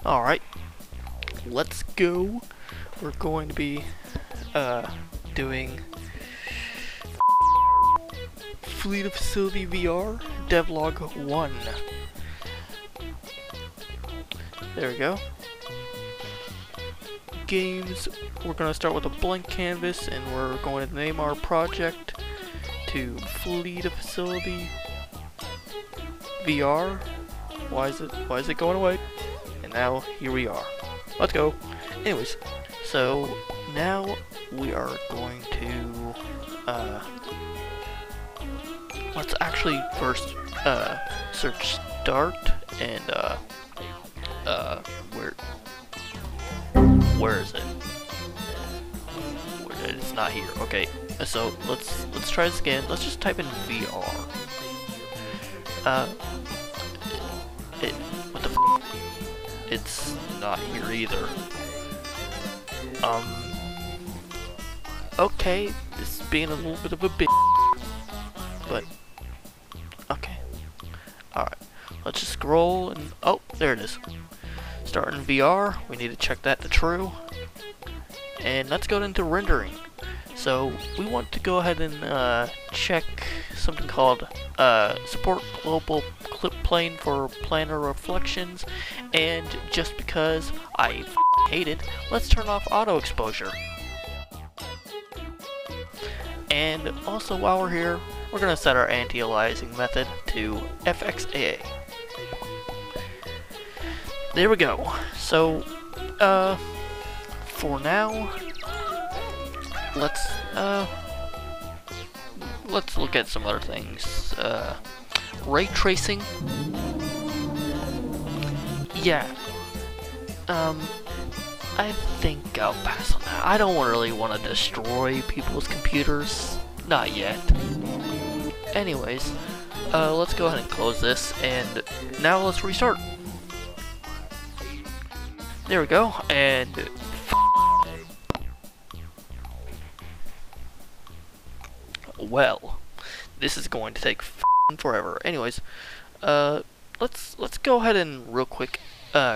Alright, let's go. We're going to be doing Fleet of Facility VR Devlog 1. There we go. Games, we're going to start with a blank canvas and we're going to name our project to Fleet of Facility VR. Why is it going away? And now here we are. Let's go. Anyways, so now we are going to let's actually first search start and where is it? It's not here. Okay, so let's try this again. Let's just type in VR. What the f? It's not here either. Okay, this is being a little bit of a bitch, but okay. Alright, let's just scroll and oh, there it is. Starting VR, we need to check that to true. And let's go into rendering. So we want to go ahead and check something called support global clip plane for planar reflections, and just because I hate it, let's turn off auto exposure. And also while we're here, we're gonna set our anti-aliasing method to FXAA. There we go. So for now, let's look at some other things. Ray tracing. Yeah. I think I'll pass on that. I don't really want to destroy people's computers. Not yet. Anyways, let's go ahead and close this, and now let's restart. There we go, and well, this is going to take forever. Anyways, let's go ahead and real quick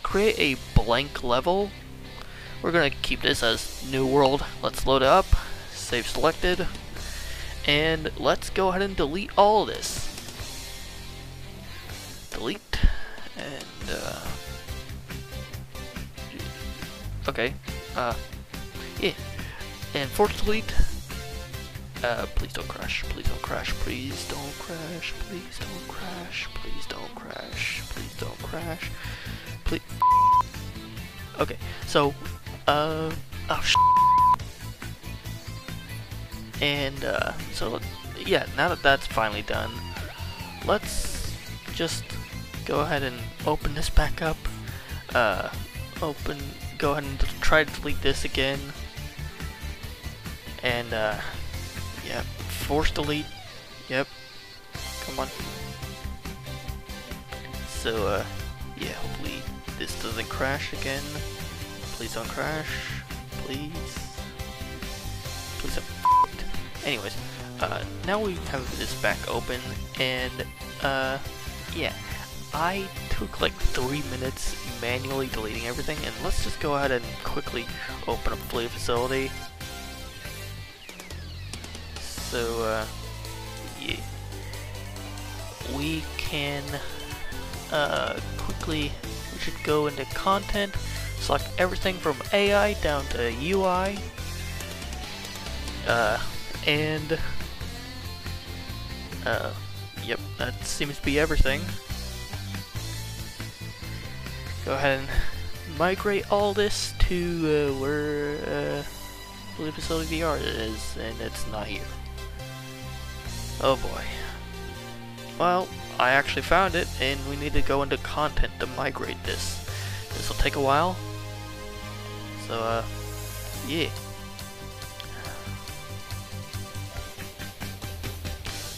create a blank level. We're gonna keep this as new world. Let's load it up, save selected, and let's go ahead and delete all of this. Delete, and okay, yeah, and force delete. Please don't crash, please don't crash, please don't crash, please don't crash, please don't crash, please don't crash, please. Okay, so, oh and, so, yeah, now that that's finally done, let's just go ahead and open this back up, go ahead and try to delete this again, and, yep, force delete, yep, come on. So, yeah, hopefully this doesn't crash again. Please don't crash, please. Please don't. Anyways, now we have this back open, and, yeah, I took like 3 minutes manually deleting everything, and let's just go ahead and quickly open up Fleet Facility. So, yeah, we can, quickly, we should go into content, select everything from AI down to UI, and, yep, that seems to be everything. Go ahead and migrate all this to, where, Fleet Facility VR is, and it's not here. Oh boy. Well, I actually found it, and we need to go into content to migrate this. This will take a while. So, yeah.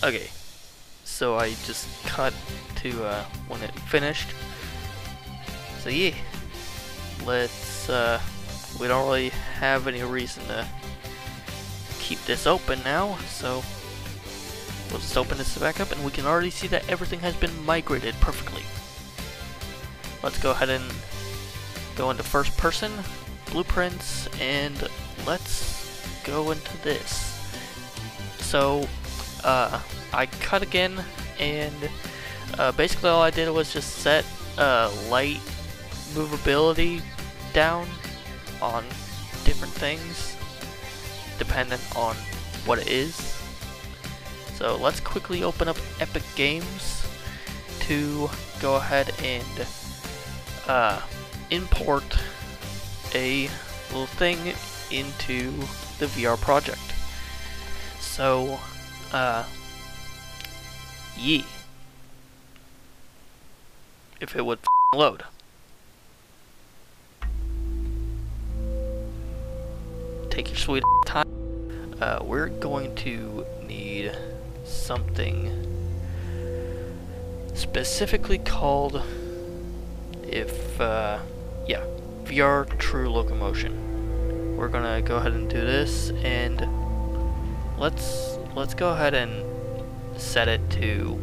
Okay. So I just cut to, when it finished. So yeah. Let's, we don't really have any reason to keep this open now, so we'll just open this back up, and we can already see that everything has been migrated perfectly. Let's go ahead and go into first person, blueprints, and let's go into this. So, I cut again, and basically all I did was just set light movability down on different things, dependent on what it is. So let's quickly open up Epic Games to go ahead and import a little thing into the VR project. So, yee. If it would load. Take your sweet time. We're going to need something specifically called, yeah, VR True Locomotion. We're gonna go ahead and do this, and let's go ahead and set it to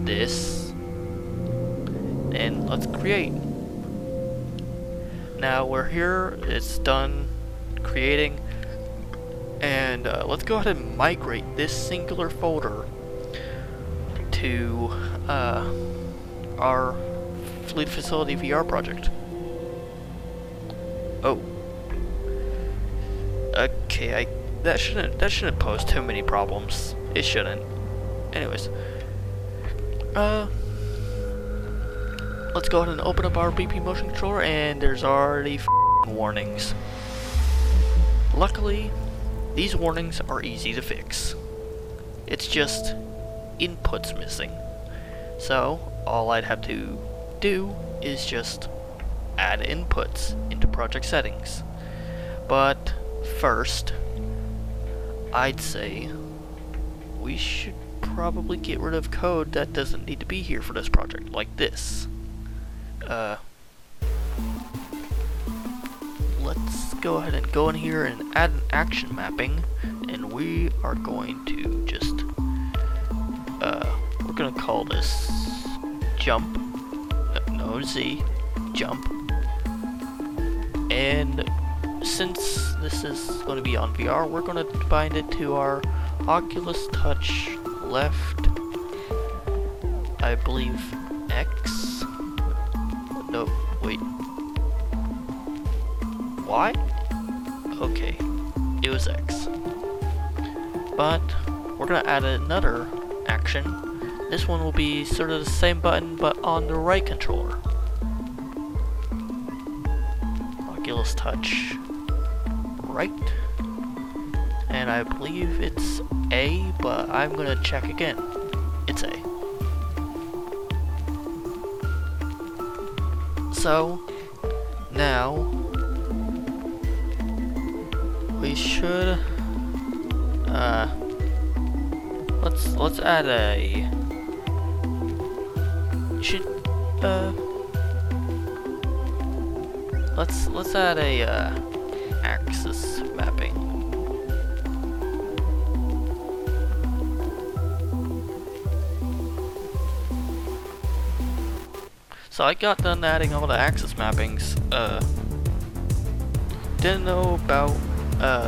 this, and let's create. Now we're here, it's done creating, and let's go ahead and migrate this singular folder to our Fleet Facility VR project. Oh, okay, that shouldn't pose too many problems. It shouldn't. Anyways, let's go ahead and open up our BP motion controller, and there's already warnings. Luckily, these warnings are easy to fix. It's just inputs missing. So all I'd have to do is just add inputs into project settings. But first, I'd say we should probably get rid of code that doesn't need to be here for this project, like this. Let's go ahead and go in here and add an action mapping, and we are going to just we're gonna call this jump, no, Z, jump. And since this is going to be on VR, we're going to bind it to our Oculus Touch left, I believe, X. No, wait. Y? Okay, it was X. But we're going to add another action. This one will be sort of the same button, but on the right controller. Oculus Touch right, and I believe it's A, but I'm gonna check again. It's A. So now we should let's add a let's add a axis mapping. So I got done adding all the axis mappings. Didn't know about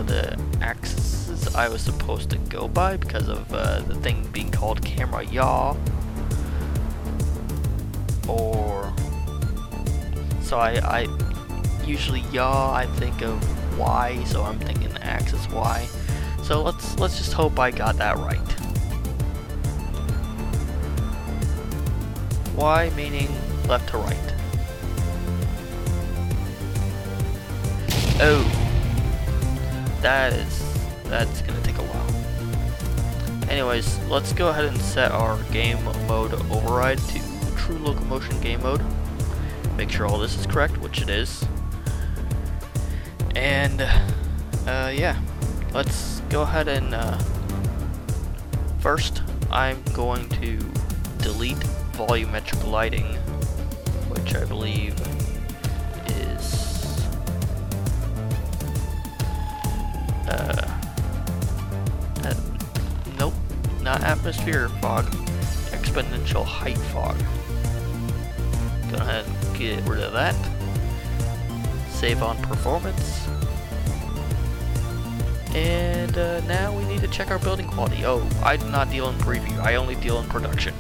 the axes I was supposed to go by because of the thing being called camera yaw. Or so I usually yaw, I think of Y, so I'm thinking axis Y. So let's just hope I got that right. Y meaning left to right. Oh, that's gonna take a while. Anyways, let's go ahead and set our game mode override to True Locomotion game mode. Make sure all this is correct, which it is. And yeah, let's go ahead and first I'm going to delete volumetric lighting, which I believe is nope, not atmosphere fog, exponential height fog. Go ahead and get rid of that. save on performance. And now we need to check our building quality. Oh, I do not deal in preview, I only deal in production.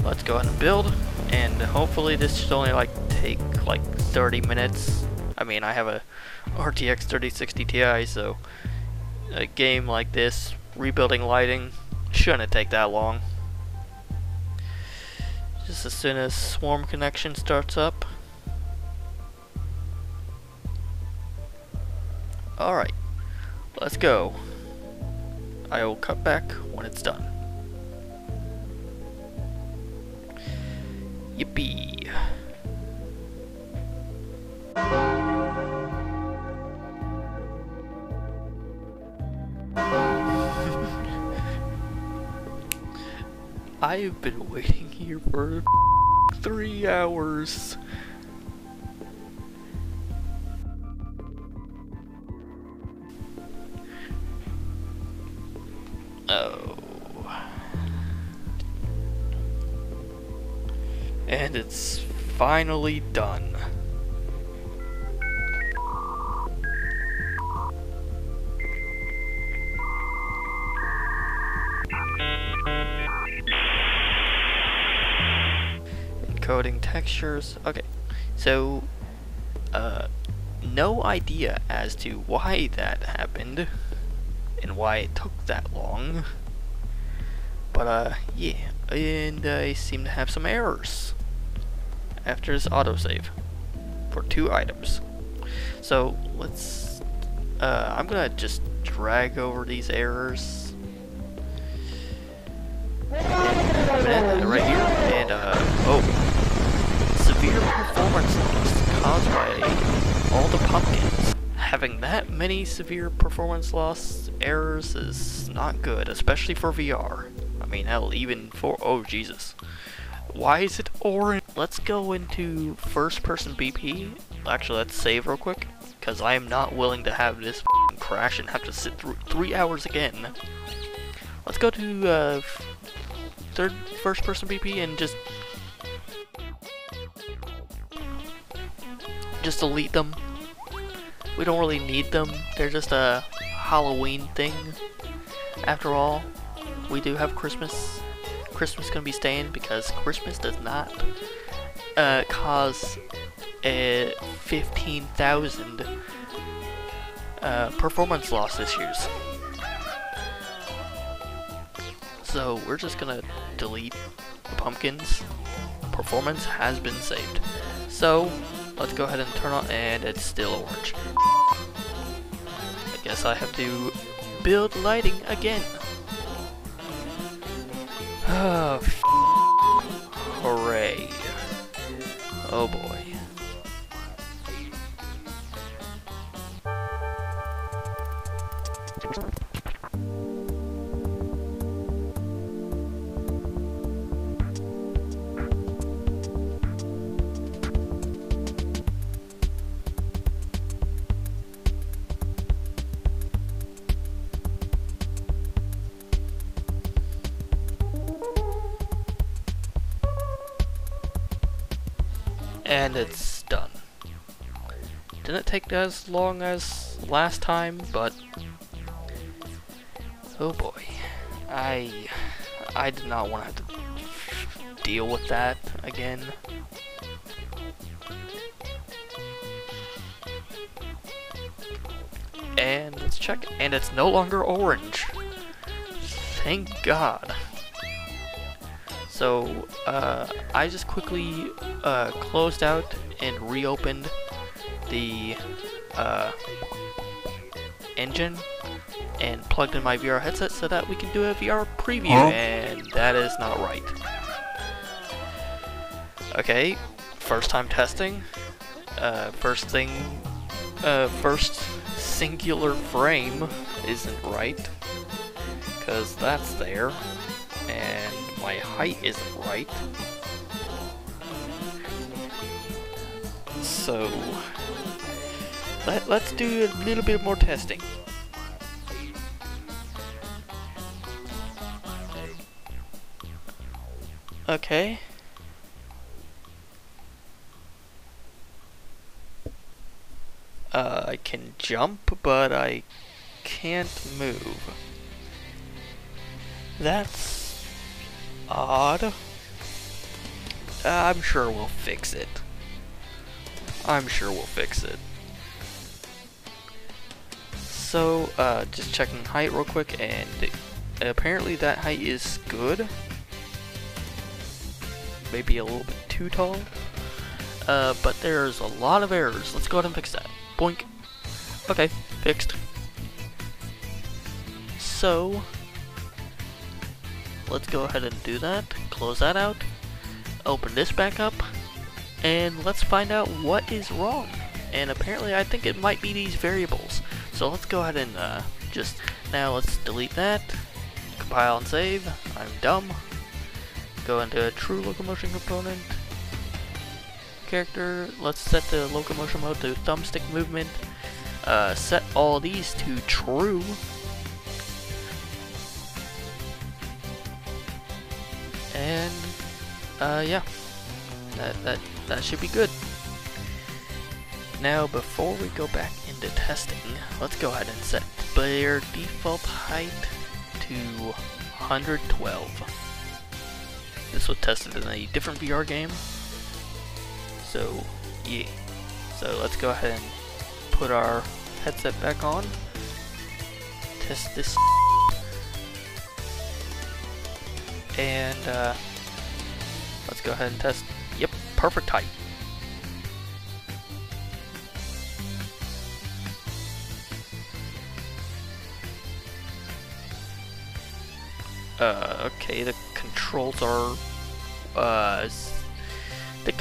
Let's go ahead and build, and hopefully this should only take 30 minutes. I mean, I have a RTX 3060 Ti, so a game like this, rebuilding lighting, shouldn't take that long. Just as soon as swarm connection starts up. Alright, let's go. I will cut back when it's done. Yippee. I've been waiting here for 3 hours. Oh. And it's finally done. Encoding textures. Okay, so no idea as to why that happened and why it took that long, but yeah, and I seem to have some errors after this autosave for 2 items. So let's I'm gonna just drag over these errors and right here, and oh, severe performance loss caused by all the pumpkins. Having that many severe performance loss errors is not good, especially for VR. I mean, hell, even for, oh Jesus. Why is it orange? Let's go into first person BP. Actually, let's save real quick, because I am not willing to have this crash and have to sit through 3 hours again. Let's go to first person BP and just delete them. We don't really need them. They're just a Halloween thing. After all, we do have Christmas. Christmas gonna be staying because Christmas does not cause 15,000 performance loss issues. So we're just gonna delete the pumpkins. Performance has been saved. So let's go ahead and turn on, and it's still orange. I guess I have to build lighting again. Oh, hooray. Oh boy. And it's done. Didn't take as long as last time, but oh boy, I did not want to have to deal with that again. And let's check, and it's no longer orange. Thank God. So I just quickly closed out and reopened the engine and plugged in my VR headset so that we can do a VR preview, and that is not right. Okay, first time testing. First singular frame isn't right, because that's there, and my height isn't right. So let's do a little bit more testing. Okay. I can jump, but I can't move. That's odd. I'm sure we'll fix it. So, just checking height real quick, and apparently that height is good. Maybe a little bit too tall. But there's a lot of errors. Let's go ahead and fix that. Boink. Okay, fixed. So, let's go ahead and do that. Close that out. Open this back up. And let's find out what is wrong. And apparently I think it might be these variables. So let's go ahead and now let's delete that. Compile and save. I'm dumb. Go into a true locomotion component. Character, let's set the locomotion mode to thumbstick movement. Set all these to true. And yeah, that should be good. Now before we go back into testing, let's go ahead and set their default height to 112. This was tested in a different VR game. So, yeah. So let's go ahead and put our headset back on. Test this. And let's go ahead and test. Yep, perfect height. Okay, the controls are the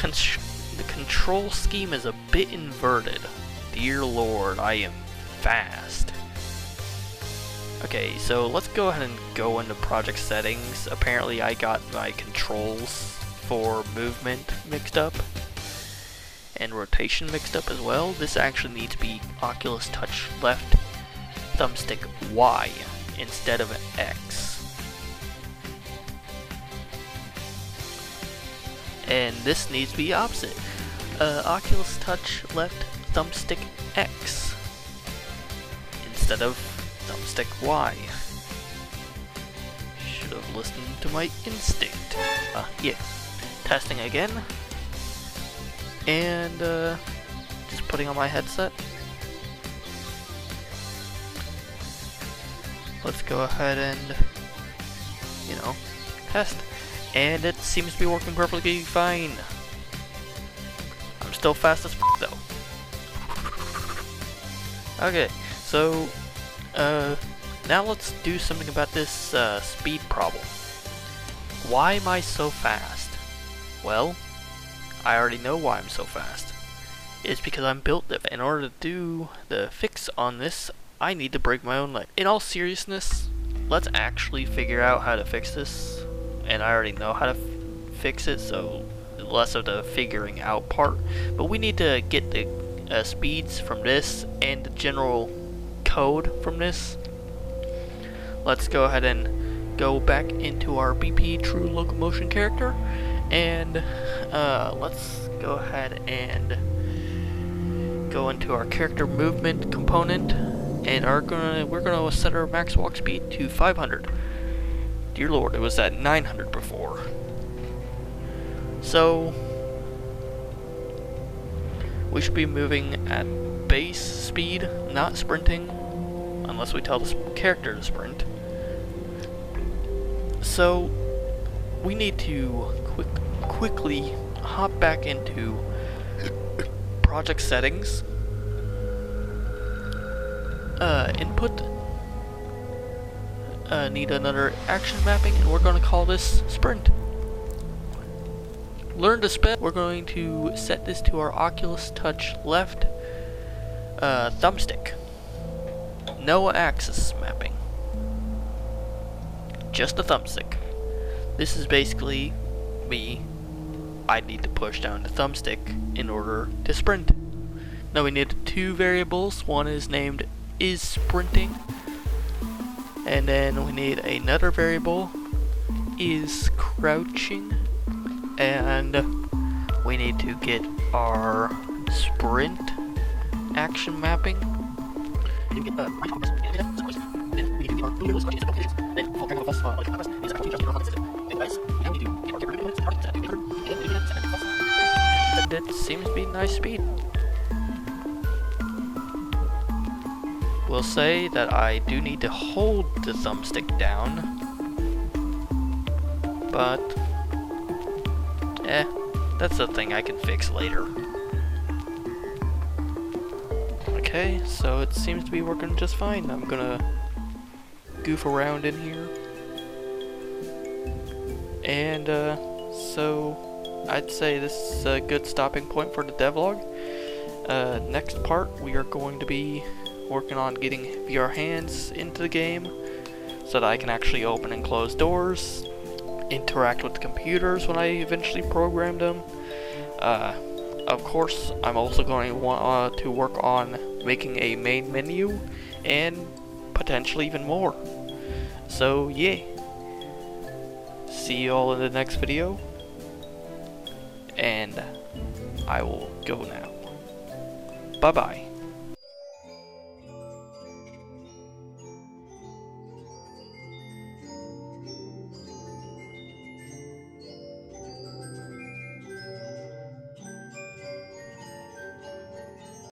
control scheme is a bit inverted. Dear Lord, I am fast. Okay, so let's go ahead and go into project settings. Apparently I got my controls for movement mixed up and rotation mixed up as well. This actually needs to be Oculus Touch left thumbstick Y instead of X. And this needs to be opposite. Oculus Touch left thumbstick X instead of thumbstick Y. Should have listened to my instinct. Yeah. Testing again. And just putting on my headset. Let's go ahead and, test. And it seems to be working perfectly fine. I'm still fast as f though. Okay, so now let's do something about this speed problem. Why am I so fast? Well, I already know why I'm so fast. It's because I'm built different. In order to do the fix on this, I need to break my own leg. In all seriousness, let's actually figure out how to fix this. And I already know how to fix it, so less of the figuring out part. But we need to get the speeds from this and the general code from this. Let's go ahead and go back into our BP True Locomotion character, and let's go ahead and go into our character movement component, and we're gonna set our max walk speed to 500. Dear Lord, it was at 900 before. So we should be moving at base speed, not sprinting, unless we tell the character to sprint. So we need to quickly hop back into project settings, input. Need another action mapping, and we're going to call this sprint. Learn to spin. We're going to set this to our Oculus Touch left thumbstick. No axis mapping. Just a thumbstick. This is basically me. I need to push down the thumbstick in order to sprint. Now we need two variables. One is named is sprinting. And then we need another variable, is crouching, and we need to get our sprint action mapping. That seems to be nice speed. Will say that I do need to hold the thumbstick down, but that's a thing I can fix later. Okay, so it seems to be working just fine. I'm gonna goof around in here, and so I'd say this is a good stopping point for the devlog. Next part, we are going to be working on getting VR hands into the game so that I can actually open and close doors, interact with the computers when I eventually program them. Of course, I'm also going to want to work on making a main menu and potentially even more. So yeah, see you all in the next video, and I will go now. Bye bye.